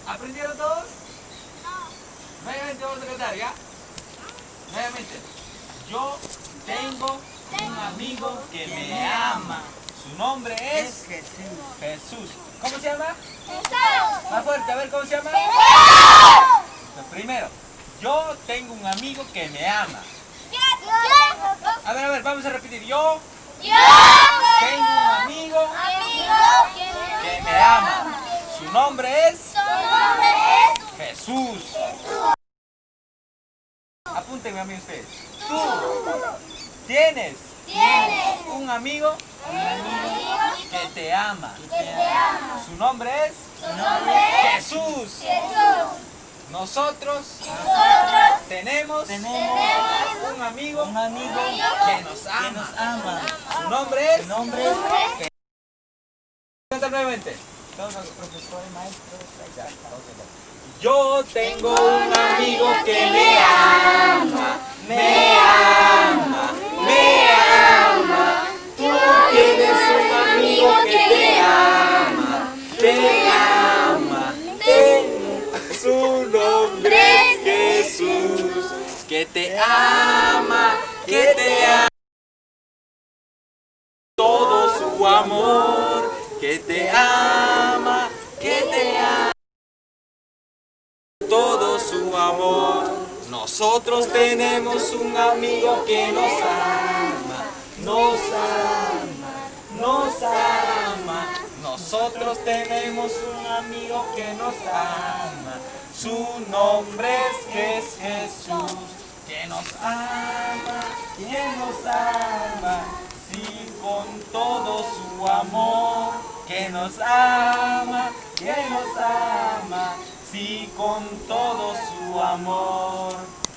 ¿Aprendieron todos? Nuevamente vamos a cantar, ¿ya? Nuevamente. Yo tengo un amigo que me ama. Su nombre es Jesús. Jesús. ¿Cómo se llama? Jesús. Más fuerte, a ver cómo se llama. Primero, yo tengo un amigo que me ama. A ver, vamos a repetir. Yo tengo un amigo que me ama. Su nombre es Jesús. Apúntenme a mí ustedes. Tú tienes un amigo que te ama. Su nombre es Jesús. Nosotros tenemos un amigo que nos ama. Su nombre es Canta nuevamente. Todos los profesores, maestros, Yo tengo un amigo que me ama, me ama, me ama. Tú tienes un amigo que te ama, te ama. Su nombre es Jesús, que te ama, que te ama. Todo su amor, que te ama, que te ama. Todo su amor. Nosotros tenemos un amigo que nos ama, nos ama, nos ama. Nosotros tenemos un amigo que nos ama. Su nombre es Jesús, que nos ama, que nos ama. Sí, con todo su amor, que nos ama, que nos ama. Sí, con todo su amor.